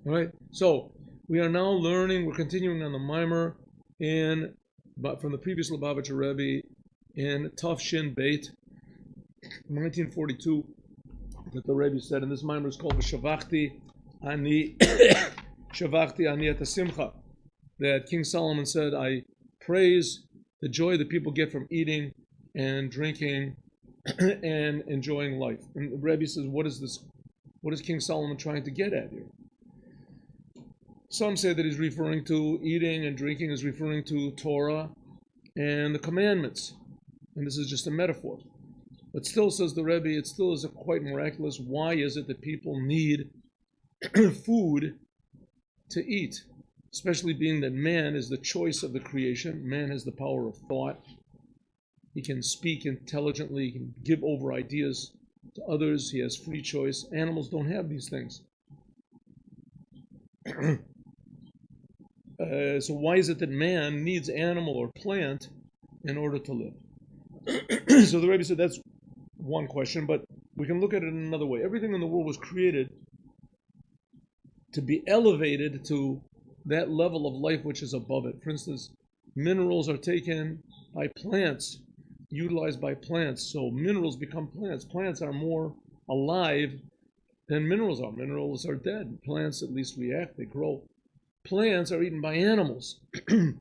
All right. So we are now learning. We're continuing on the mimer but from the previous Lubavitcher Rebbe in Tuf Shin Beit, 1942, that the Rebbe said, and this mimer is called Shavachti Ani Shavachti Ani et Simcha, that King Solomon said, I praise the joy that people get from eating and drinking and enjoying life. And the Rebbe says, what is this? What is King Solomon trying to get at here? Some say that he's referring to eating and drinking is referring to Torah and the commandments. And this is just a metaphor. But still, says the Rebbe, it still is quite miraculous. Why is it that people need food to eat? Especially being that man is the choice of the creation. Man has the power of thought. He can speak intelligently. He can give over ideas to others. He has free choice. Animals don't have these things. So why is it that man needs animal or plant in order to live? So the Rebbe said that's one question, but we can look at it in another way. Everything in the world was created to be elevated to that level of life which is above it. For instance, minerals are taken by plants, utilized by plants. So minerals become plants. Plants are more alive than minerals are. Minerals are dead. Plants at least react, they grow. Plants are eaten by animals. And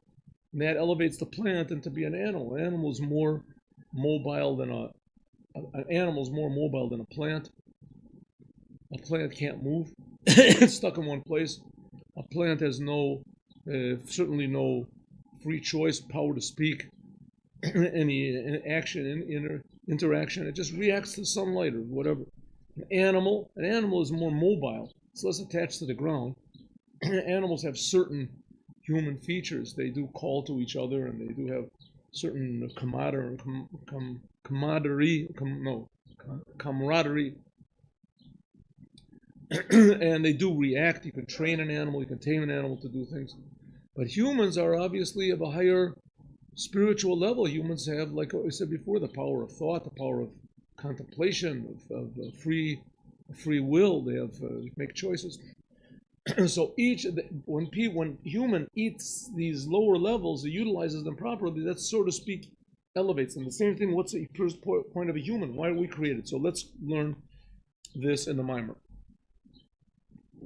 that elevates the plant into be an animal. An animal is more mobile than an animal is more mobile than a plant. A plant can't move. It's stuck in one place. A plant has certainly no free choice, power to speak, any action, interaction. It just reacts to sunlight or whatever. An animal is more mobile. It's less attached to the ground. Animals have certain human features. They do call to each other, and they do have certain camaraderie, and they do react. You can train an animal, you can tame an animal to do things. But humans are obviously of a higher spiritual level. Humans have, like I said before, the power of thought, the power of contemplation, of free will. They make choices. So when human eats these lower levels, it utilizes them properly, that, so to speak, elevates them. The same thing, what's the first point of a human? Why are we created? So let's learn this in the mimer.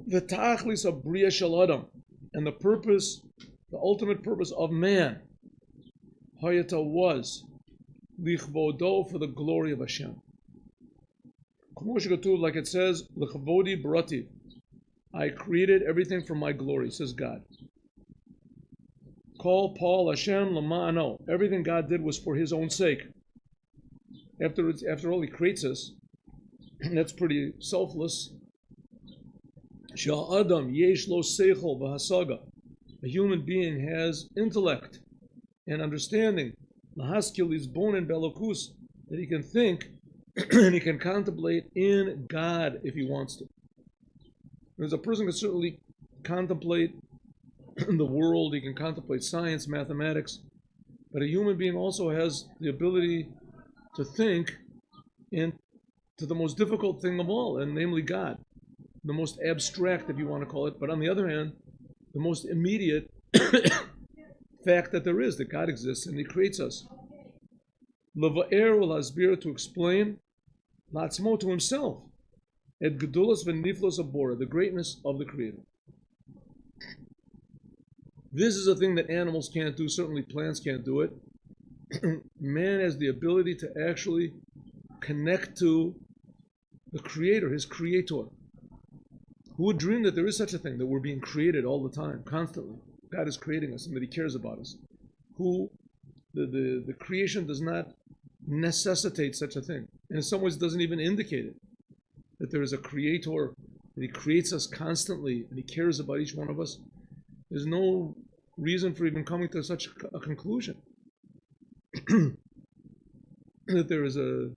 The tachlis of bria shel adam, and the purpose, the ultimate purpose of man, hayata was, lichvodo, for the glory of Hashem. Like it says, lichavodi barati, I created everything for my glory, says God. Call Paul Hashem lama'ano. Everything God did was for his own sake. After all, he creates us. That's pretty selfless. Sha'adam yesh lo seichel v'hasaga. A human being has intellect and understanding. Lahaskil is born in belokus, that he can think and he can contemplate in God if he wants to. There's a person can certainly contemplate the world, he can contemplate science, mathematics, but a human being also has the ability to think into the most difficult thing of all, and namely God. The most abstract, if you want to call it, but on the other hand, the most immediate fact that there is, that God exists and he creates us. L'va'er v'lasbir, to explain, latzmo, to himself, et gedulas v'niflos abora, the greatness of the Creator. This is a thing that animals can't do, certainly plants can't do it. Man has the ability to actually connect to the Creator, his Creator. Who would dream that there is such a thing, that we're being created all the time, constantly? God is creating us and that he cares about us. The creation does not necessitate such a thing. And in some ways doesn't even indicate it. That there is a Creator, that he creates us constantly and he cares about each one of us. There's no reason for even coming to such a conclusion. That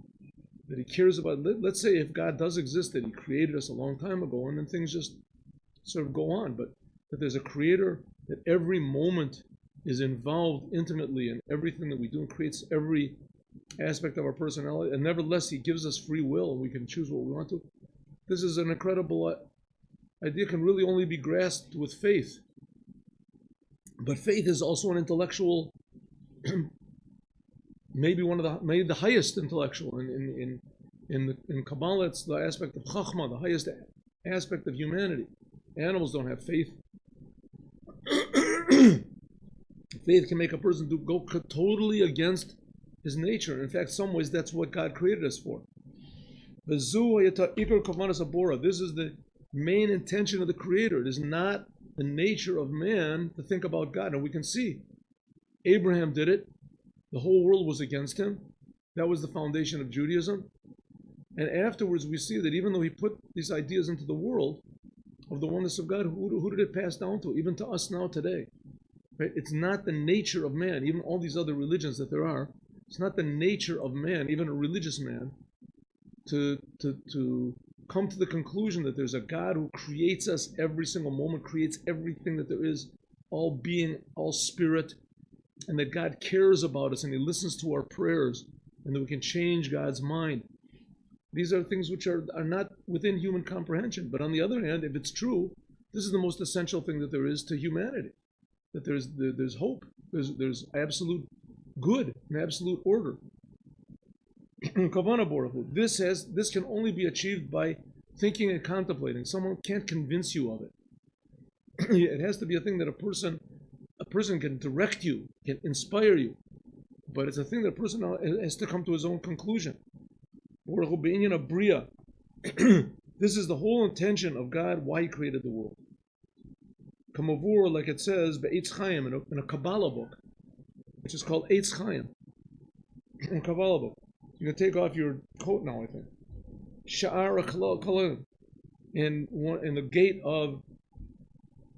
he cares about. Let's say if God does exist, that he created us a long time ago, and then things just sort of go on. But that there's a Creator, that every moment is involved intimately in everything that we do and creates every aspect of our personality, and nevertheless he gives us free will and we can choose what we want to. This is an incredible idea can really only be grasped with faith. But faith is also an intellectual, maybe the highest intellectual. In Kabbalah, it's the aspect of Chachma, the highest aspect of humanity. Animals don't have faith. Faith can make a person go totally against his nature. In fact, in some ways, that's what God created us for. This is the main intention of the Creator. It is not the nature of man to think about God. And we can see Abraham did it. The whole world was against him. That was the foundation of Judaism. And afterwards, we see that even though he put these ideas into the world of the oneness of God, who did it pass down to? Even to us now today. Right? It's not the nature of man, even all these other religions that there are, it's not the nature of man, even a religious man, to come to the conclusion that there's a God who creates us every single moment, creates everything that there is, all being, all spirit, and that God cares about us and He listens to our prayers, and that we can change God's mind. These are things which are not within human comprehension. But on the other hand, if it's true, this is the most essential thing that there is to humanity. That there's hope. There's absolute good and absolute order. This can only be achieved by thinking and contemplating. Someone can't convince you of it. It has to be a thing that a person can direct you, can inspire you. But it's a thing that a person has to come to his own conclusion. This is the whole intention of God, why He created the world. Kamavur, like it says, Be'etz Chaim, in a Kabbalah book, which is called Eitz Chaim, in a Kabbalah book. You can take off your coat now, I think. Sha'ar Kalim, in the gate of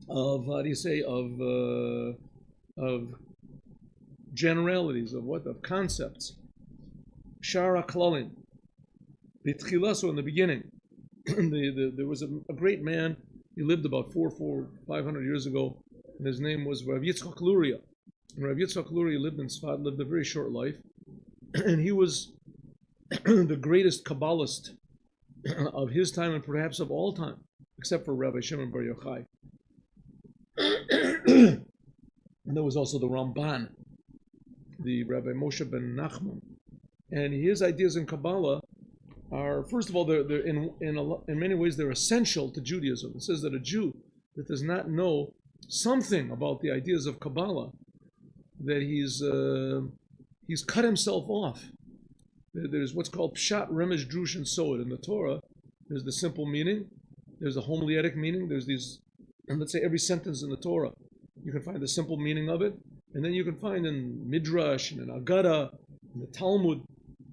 how do you say, of generalities, of concepts. Sha'ar Klalim. So in the beginning, there was a great man. He lived about 500 years ago, and his name was Rav Yitzchak Luria. And Rav Yitzchak Luria lived in Sfad, lived a very short life, and he was the greatest Kabbalist of his time and perhaps of all time, except for Rabbi Shimon Bar Yochai. And there was also the Ramban, the Rabbi Moshe ben Nachman, and his ideas in Kabbalah are, first of all, they're in many ways they're essential to Judaism. It says that a Jew that does not know something about the ideas of Kabbalah, that he's cut himself off. There's what's called Pshat, Remesh, Drush, and Sod in the Torah. There's the simple meaning. There's the homiletic meaning. There's these, and let's say every sentence in the Torah, you can find the simple meaning of it, and then you can find in Midrash and in Agada, in the Talmud.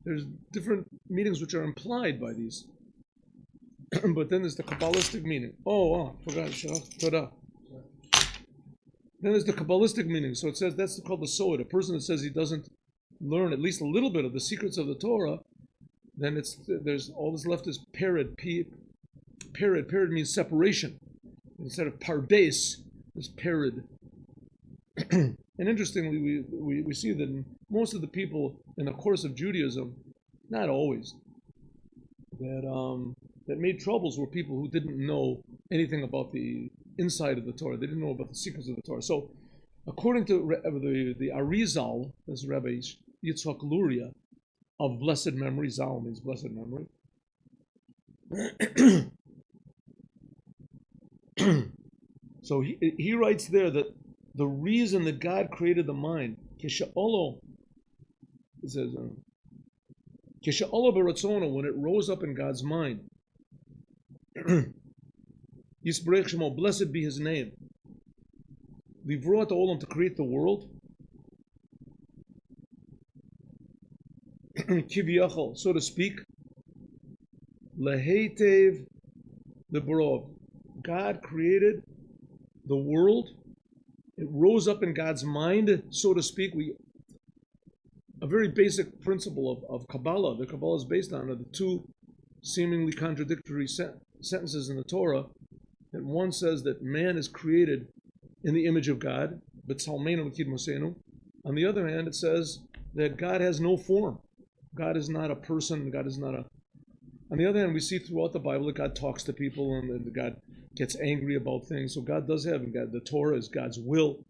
There's different meanings which are implied by these. But then there's the Kabbalistic meaning. Forgot. Torah. Then there's the Kabbalistic meaning. So it says that's called the Sod. A person that says he doesn't learn at least a little bit of the secrets of the Torah, then there's all that's left is Pered. Pered means separation. Instead of Pardes, there's Pered. And interestingly, we see that most of the people in the course of Judaism, not always, that made troubles were people who didn't know anything about the inside of the Torah. They didn't know about the secrets of the Torah. So, according to the Arizal, that's Rabbi Yitzchak Luria, of blessed memory, Zal means blessed memory. So he writes there that the reason that God created the mind, it says, when it rose up in God's mind, Yisbrech Shemo, blessed be His name. Livrot Olam, to create the world. Kiviyachol, so to speak. Leheitev Leborov. God created the world. It rose up in God's mind, so to speak. A very basic principle of Kabbalah, the Kabbalah is based on, are the two seemingly contradictory sentences in the Torah. That one says that man is created in the image of God, but on the other hand, it says that God has no form. God is not a person. God is not a. On the other hand, we see throughout the Bible that God talks to people and that God gets angry about things. So God does have, the Torah is God's will,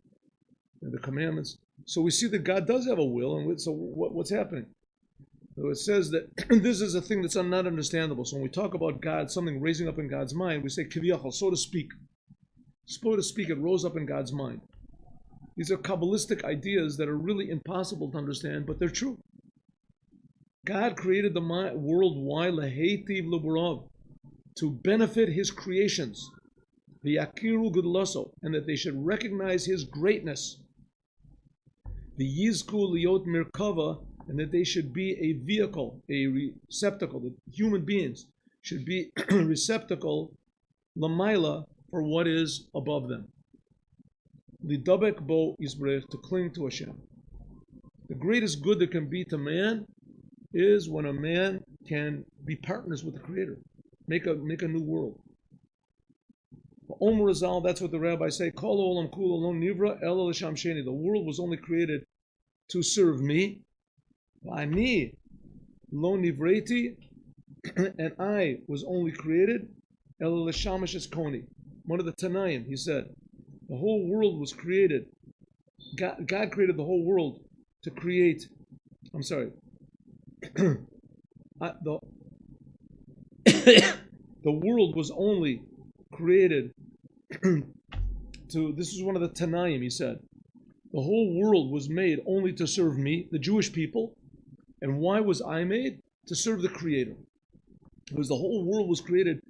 and the commandments. So we see that God does have a will, and so what's happening? So it says that this is a thing that's not understandable. So when we talk about God, something raising up in God's mind, we say kiviyachal, so to speak. So to speak, it rose up in God's mind. These are Kabbalistic ideas that are really impossible to understand, but they're true. God created the world, why? Lehetiv leburov, to benefit his creations, v'yakiru gudlaso, and that they should recognize his greatness, v'yizku liot mirkava, and that they should be a vehicle, a receptacle, that human beings should be a receptacle, lamaila, for what is above them. Lidabek bo Yisbrech, to cling to Hashem. The greatest good that can be to man is when a man can be partners with the Creator, make a new world. Omer Razal, that's what the rabbis say. Kol olam kula lo nivra ela l'sham sheni. The world was only created to serve me. Ani lo nivreti, and I was only created ela l'sham koni. One of the Tanaim, he said, the whole world was created. God created the whole world to create. I'm sorry. The world was only created to. This is one of the Tanaim. He said, the whole world was made only to serve me, the Jewish people. And why was I made? To serve the Creator. Because the whole world was created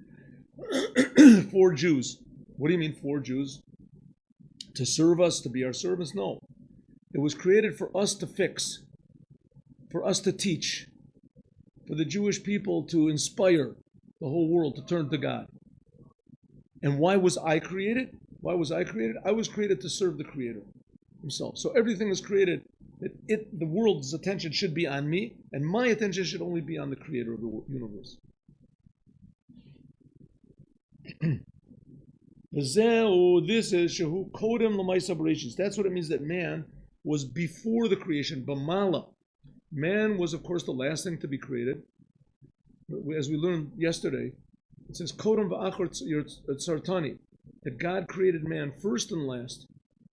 for Jews. What do you mean for Jews? To serve us, to be our servants? No. It was created for us to fix, for us to teach, for the Jewish people to inspire the whole world to turn to God. And why was I created? Why was I created? I was created to serve the Creator himself. So everything is created that the world's attention should be on me, and my attention should only be on the Creator of the universe. This is Shehu Kodem L'Maisa Bereshis. That's what it means that man was before the creation. B'mala. Man was, of course, the last thing to be created. As we learned yesterday, it says Kodem V'achor Tzartani, that God created man first and last.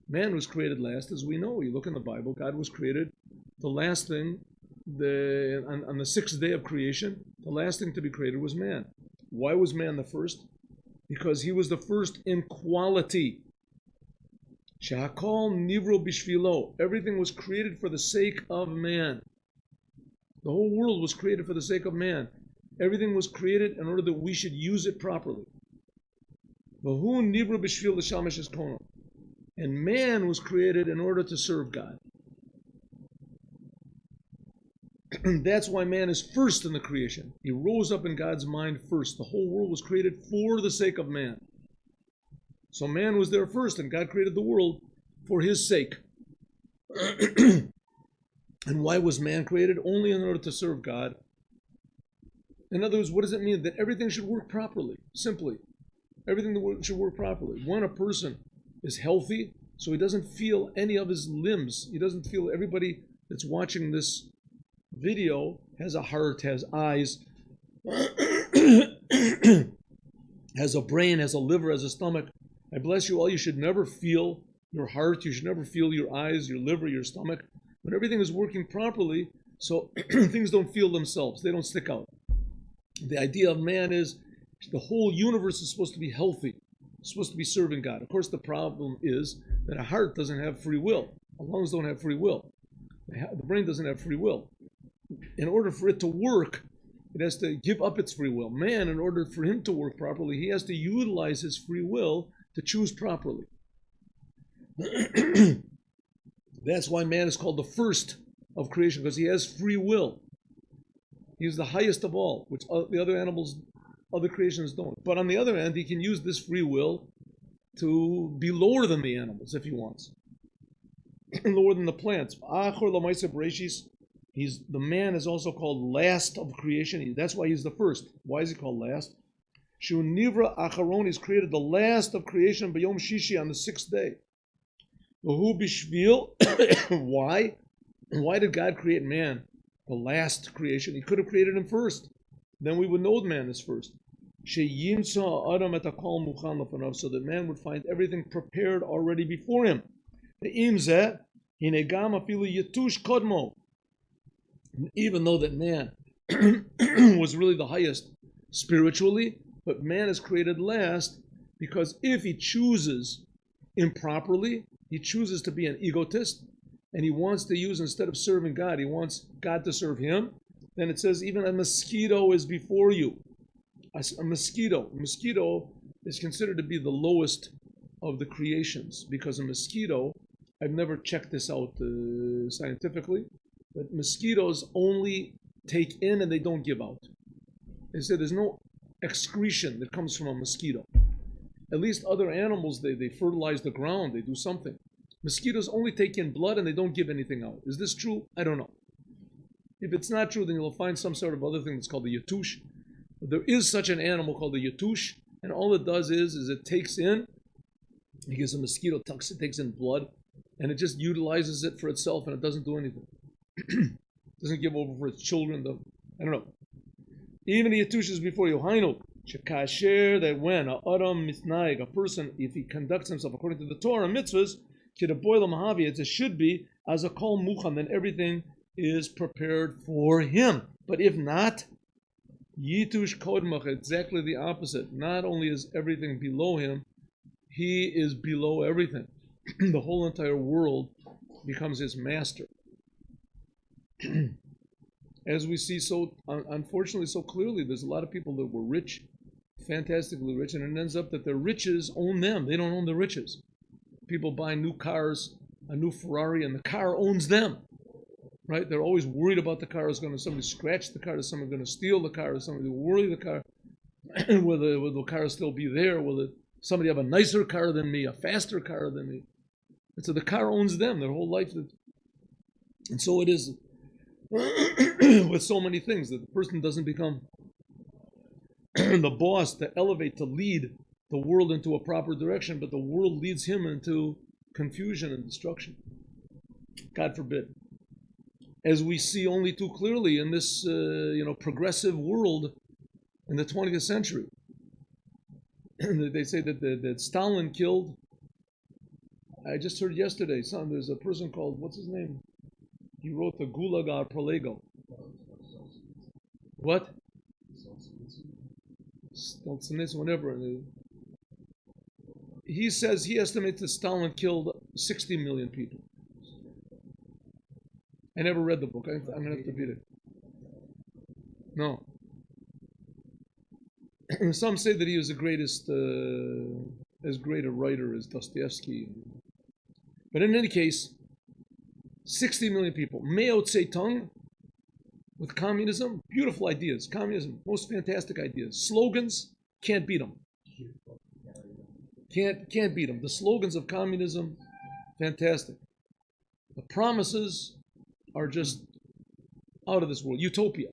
Man was created last, as we know. You look in the Bible, God was created the last thing. On the sixth day of creation, the last thing to be created was man. Why was man the first? Because he was the first in quality. Shehakol nivro bishvilo. Everything was created for the sake of man. The whole world was created for the sake of man. Everything was created in order that we should use it properly. Vahu nivro bishvil l'shalmesh eskono. And man was created in order to serve God. That's why man is first in the creation. He rose up in God's mind first. The whole world was created for the sake of man. So man was there first, and God created the world for his sake. And why was man created? Only in order to serve God. In other words, what does it mean? That everything should work properly. Simply. Everything should work properly. When a person is healthy, so he doesn't feel any of his limbs, he doesn't feel everybody that's watching this video has a heart, has eyes, has a brain, has a liver, has a stomach. I bless you all. You should never feel your heart. You should never feel your eyes, your liver, your stomach. When everything is working properly, so things don't feel themselves. They don't stick out. The idea of man is the whole universe is supposed to be healthy. It's supposed to be serving God. Of course, the problem is that a heart doesn't have free will. Our lungs don't have free will. The brain doesn't have free will. In order for it to work, it has to give up its free will. Man, in order for him to work properly, he has to utilize his free will to choose properly. That's why man is called the first of creation, because he has free will. He's the highest of all, which the other animals, other creations don't. But on the other hand, he can use this free will to be lower than the animals if he wants. Lower than the plants. The man is also called last of creation. That's why he's the first. Why is he called last? Shu Nivra Acharon is created the last of creation B'yom Shishi on the sixth day. Who bishvil? Why? Why did God create man? The last creation. He could have created him first. Then we would know man is first. sheyimtza adam et hakol muchan lefanav, so that man would find everything prepared already before him. Ve'im zeh hine gam afilu yetush kodmo. Even though that man was really the highest spiritually, but man is created last because if he chooses improperly, he chooses to be an egotist, and he wants to use, instead of serving God, he wants God to serve him, then it says even a mosquito is before you. A mosquito is considered to be the lowest of the creations, because a mosquito, I've never checked this out scientifically, but mosquitoes only take in and they don't give out. They say there's no excretion that comes from a mosquito. At least other animals, they fertilize the ground, they do something. Mosquitoes only take in blood and they don't give anything out. Is this true? I don't know. If it's not true, then you'll find some sort of other thing that's called the yatush. But there is such an animal called the yatush, and all it does is it takes in, because a mosquito takes in blood, and it just utilizes it for itself, and it doesn't do anything. Doesn't give over for its children. I don't know. Even the yatush is before you. Hainu, shekasher, that when a adam mitnaig, a person, if he conducts himself according to the Torah mitzvahs, kidaboy lamahavi, it should be as a kol muchan, then everything is prepared for him. But if not, yitush kodmach, exactly the opposite. Not only is everything below him, he is below everything. The whole entire world becomes his master. As we see so, unfortunately, so clearly, there's a lot of people that were rich, fantastically rich, and it ends up that their riches own them. They don't own the riches. People buy new cars, a new Ferrari, and the car owns them. Right? They're always worried about the car. Is somebody scratch the car? Is somebody going to steal the car? Is somebody worry the car? will the car still be there? Will somebody have a nicer car than me, a faster car than me? And so the car owns them, their whole life. And so it is with so many things, that the person doesn't become the boss to elevate, to lead the world into a proper direction, but the world leads him into confusion and destruction. God forbid. As we see only too clearly in this progressive world in the 20th century. They say that Stalin killed, I just heard yesterday, there's a person called, what's his name? He wrote the Gulag Arpalego. What? Stalin, whatever. He says he estimates that Stalin killed 60 million people. I never read the book. I'm going to have to read it. No. Some say that he was the greatest, as great a writer as Dostoevsky. But in any case, 60 million people. Mao Zedong, with communism, beautiful ideas. Communism, most fantastic ideas. Slogans, can't beat them. Can't beat them. The slogans of communism, fantastic. The promises are just out of this world. Utopia.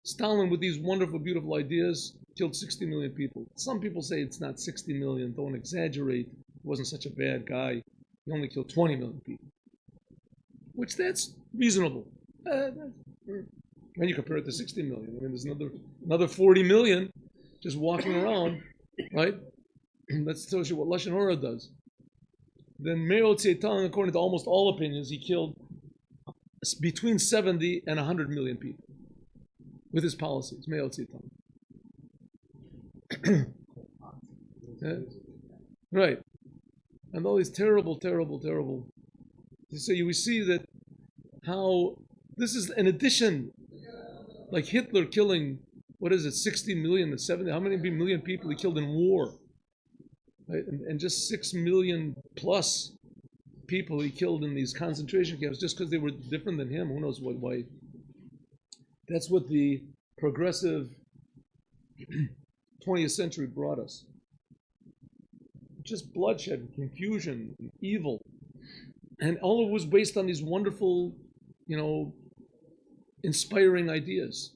Stalin, with these wonderful, beautiful ideas, killed 60 million people. Some people say it's not 60 million. Don't exaggerate. He wasn't such a bad guy. He only killed 20 million people. Which that's reasonable. When you compare it to 60 million. I mean, there's another 40 million just walking around, right? That tells you what Lashon Hora does. Then Mao Zedong, according to almost all opinions, he killed between 70 and 100 million people with his policies. Mao Zedong. Yeah. Right. And all these terrible. So we see that how this is an addition, like Hitler killing, 60 million to 70, how many million people he killed in war? Right? And just 6 million plus people he killed in these concentration camps just because they were different than him. Who knows why? That's what the progressive 20th century brought us. Just bloodshed, and confusion, and evil. And all of it was based on these wonderful, inspiring ideas.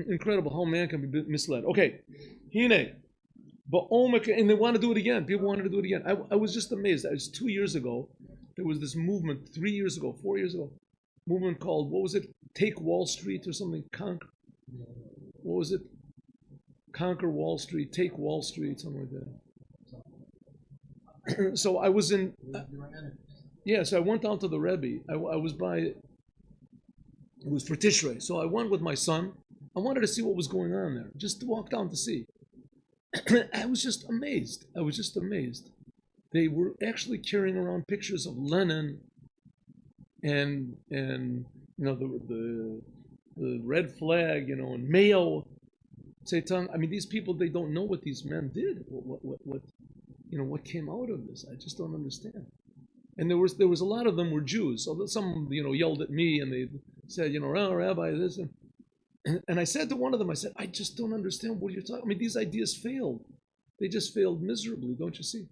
Incredible how man can be misled. Okay, Hine. And they want to do it again. People wanted to do it again. I was just amazed. It was 2 years ago. There was this movement, 3 years ago, 4 years ago, movement called, what was it? Take Wall Street or something? what was it? Conquer Wall Street, take Wall Street, something like that. So I was in, so I went down to the Rebbe. I was by, it was for Tishrei. So I went with my son. I wanted to see what was going on there, just to walk down to see. I was just amazed. They were actually carrying around pictures of Lenin and the red flag, and Mayo, Seitan. I mean, these people, they don't know what these men did. What came out of this? I just don't understand. And there was a lot of them were Jews. So some yelled at me and they said, oh, Rabbi, this and I said to one of them, I said, I just don't understand what you're talking. I mean, these ideas failed. They just failed miserably, don't you see?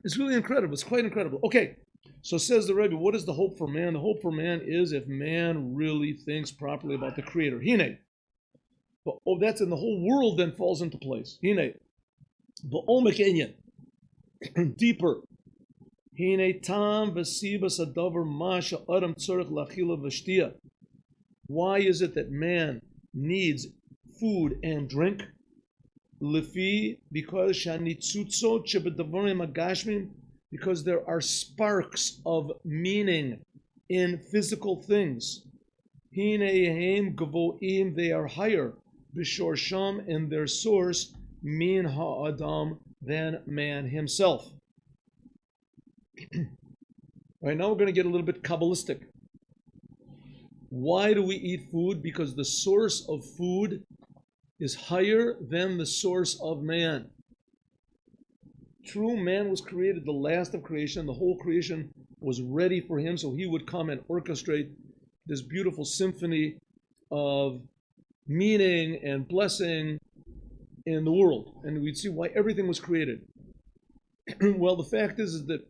It's really incredible. It's quite incredible. Okay, so says the Rebbe, what is the hope for man? The hope for man is if man really thinks properly about the Creator. Hine. That's in the whole world then falls into place. Hine. Ba'omek enyan. Deeper. Hine tam v'sibas adavar masha adam tzorech lachila v'shtia. Why is it that man needs food and drink? Lefi, because shanitzutzo chebedavarim agashmim, because there are sparks of meaning in physical things. Hinehem gavoim, they are higher. B'shorsham, in their source, min ha'adam, than man himself. All right, now we're going to get a little bit Kabbalistic. Why do we eat food? Because the source of food is higher than the source of man. True, man was created the last of creation. The whole creation was ready for him, so he would come and orchestrate this beautiful symphony of meaning and blessing in the world. And we'd see why everything was created. Well, the fact is that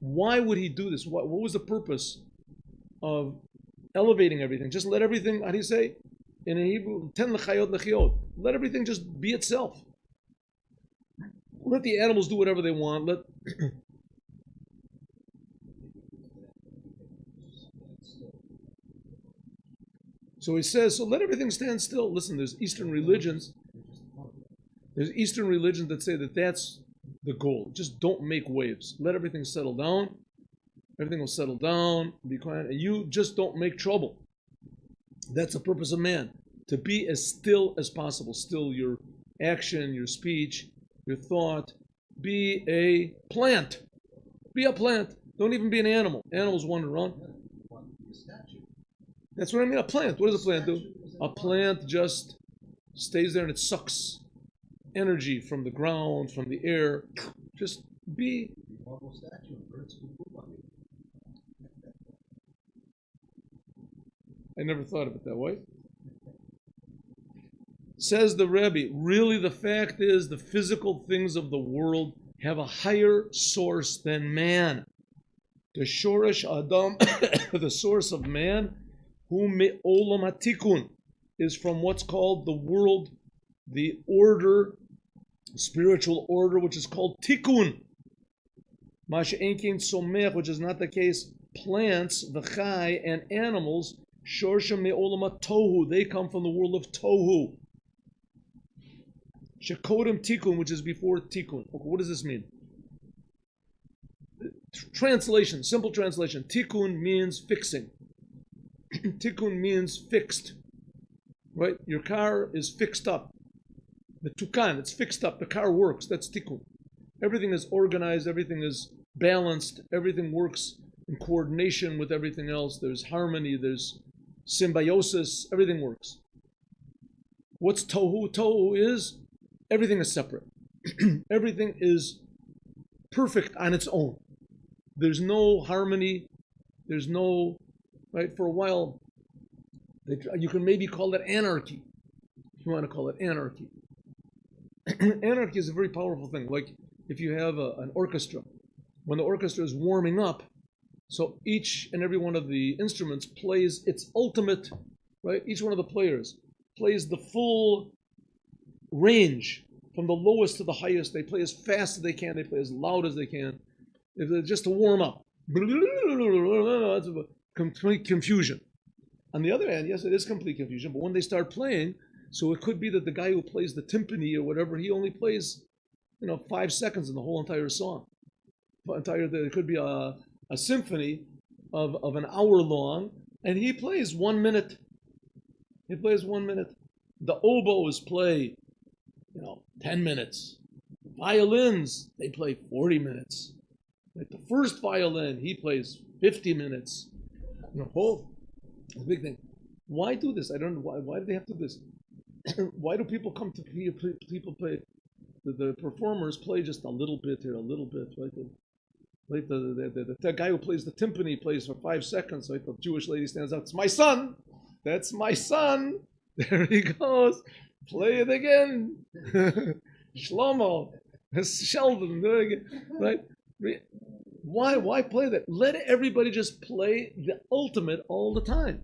why would he do this? What was the purpose of elevating everything? Just let everything, how do you say? In Hebrew, ten lechayot lechiot. Let everything just be itself. Let the animals do whatever they want. So he says, so let everything stand still. Listen, there's Eastern religions. There's Eastern religions that say that that's the goal. Just don't make waves. Let everything settle down. Everything will settle down. Be quiet. And you just don't make trouble. That's the purpose of man. To be as still as possible. Still your action, your speech, your thought. Be a plant. Be a plant. Don't even be an animal. Animals wander around. That's what I mean. A plant. What does a plant do? A plant just stays there and it sucks energy from the ground, from the air. Just be. I never thought of it that way. Says the Rebbe, really the fact is the physical things of the world have a higher source than man. The Shoresh Adam, the source of man, who me'olam hatikun, is from what's called the world, the order, spiritual order, which is called tikkun. Masha enkin somech, which is not the case. Plants, v'chai, and animals, shorsha me'olam tohu, they come from the world of tohu. Shekodem tikkun, which is before tikkun. Okay, what does this mean? Translation, simple translation. Tikkun means fixing. Tikkun means fixed. Right? Your car is fixed up. The tukan, it's fixed up. The car works. That's tikkun. Everything is organized. Everything is balanced. Everything works in coordination with everything else. There's harmony. There's symbiosis. Everything works. What's tohu? Tohu is everything is separate. Everything is perfect on its own. There's no harmony. There's no, right? For a while, you can maybe call it anarchy. If you want to call it anarchy. Anarchy is a very powerful thing. Like if you have an orchestra, when the orchestra is warming up, so each and every one of the instruments plays its ultimate, right? Each one of the players plays the full range from the lowest to the highest. They play as fast as they can. They play as loud as they can. Just to warm up. Complete confusion. On the other hand, yes, it is complete confusion, but when they start playing, so it could be that the guy who plays the timpani or whatever, he only plays, 5 seconds in the whole entire song. It could be a symphony of an hour long, and he plays 1 minute. He plays 1 minute. The oboes play, 10 minutes. Violins, they play 40 minutes. Like the first violin, he plays 50 minutes. It's a big thing. Why do this? I don't know. Why do they have to do this? Why do people come to people play? The performers play just a little bit here, a little bit, right? The guy who plays the timpani plays for 5 seconds. Right? The Jewish lady stands up. It's my son. That's my son. There he goes. Play it again. Shlomo. Sheldon. Right? Why play that? Let everybody just play the ultimate all the time.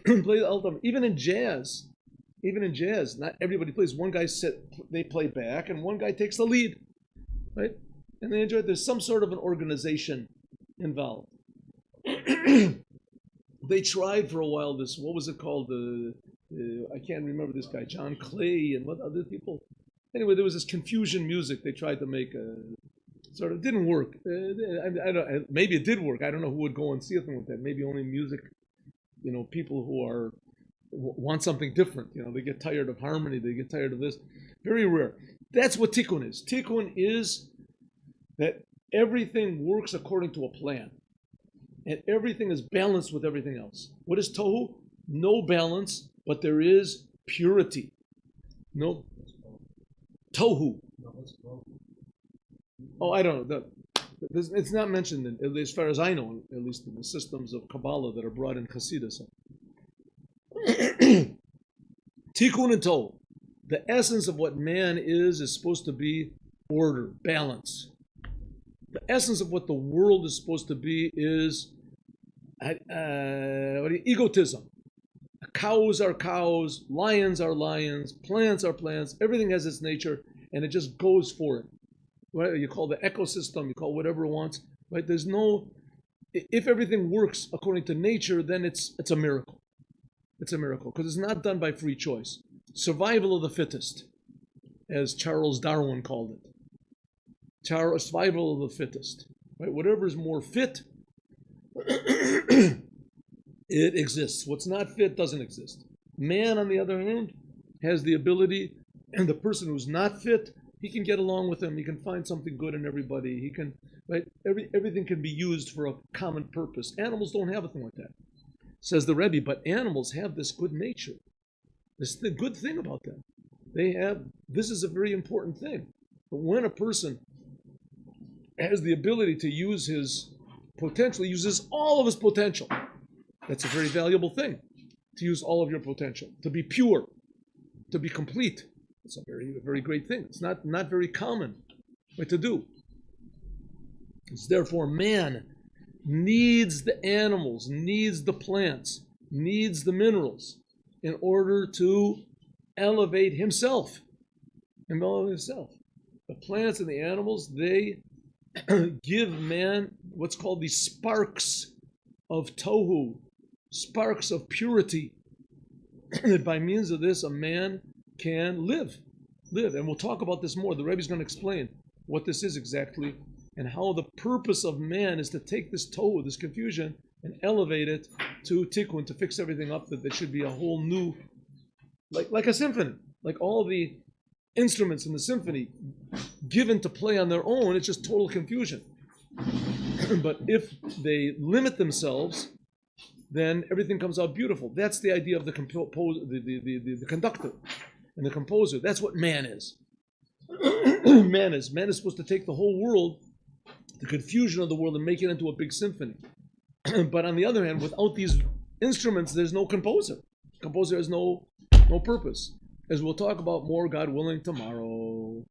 Play the ultimate. Even in jazz, not everybody plays. One guy they play back, and one guy takes the lead, right? And they enjoy it. There's some sort of an organization involved. They tried for a while this, what was it called? I can't remember this guy, John Clay and what other people. Anyway, there was this confusion music they tried to make. Sort of didn't work. I don't. Maybe it did work. I don't know who would go and see a thing like that. Maybe only music. People who want something different. They get tired of harmony. They get tired of this. Very rare. That's what tikkun is. Tikkun is that everything works according to a plan, and everything is balanced with everything else. What is tohu? No balance, but there is purity. No tohu. Oh, I don't know. It's not mentioned, as far as I know, at least in the systems of Kabbalah that are brought in Chassidus. Tikkun and tohu. The essence of what man is supposed to be order, balance. The essence of what the world is supposed to be is egotism. Cows are cows, lions are lions, plants are plants. Everything has its nature, and it just goes for it. Right? You call the ecosystem, you call whatever it wants. Right? There's no. If everything works according to nature, then it's a miracle. It's a miracle because it's not done by free choice. Survival of the fittest, as Charles Darwin called it. Survival of the fittest. Right? Whatever is more fit, it exists. What's not fit doesn't exist. Man, on the other hand, has the ability, and the person who's not fit, he can get along with him. He can find something good in everybody. He can, right? Everything can be used for a common purpose. Animals don't have a thing like that, says the Rebbe. But animals have this good nature. This the good thing about them. This is a very important thing. But when a person has the ability to use uses all of his potential, that's a very valuable thing. To use all of your potential, to be pure, to be complete. It's a very, very great thing. It's not very common to do. It's therefore man needs the animals, needs the plants, needs the minerals in order to elevate himself. The plants and the animals, they give man what's called the sparks of tohu, sparks of purity. That by means of this, a man can live. And we'll talk about this more. The Rebbe is going to explain what this is exactly and how the purpose of man is to take this tohu, this confusion, and elevate it to tikkun, to fix everything up, that there should be a whole new, like a symphony. Like all the instruments in the symphony given to play on their own, it's just total confusion. But if they limit themselves, then everything comes out beautiful. That's the idea of the conductor and the composer. That's what man is. Man is supposed to take the whole world, the confusion of the world, and make it into a big symphony. But on the other hand, without these instruments, there's no composer. Composer has no purpose. As we'll talk about more, God willing, tomorrow.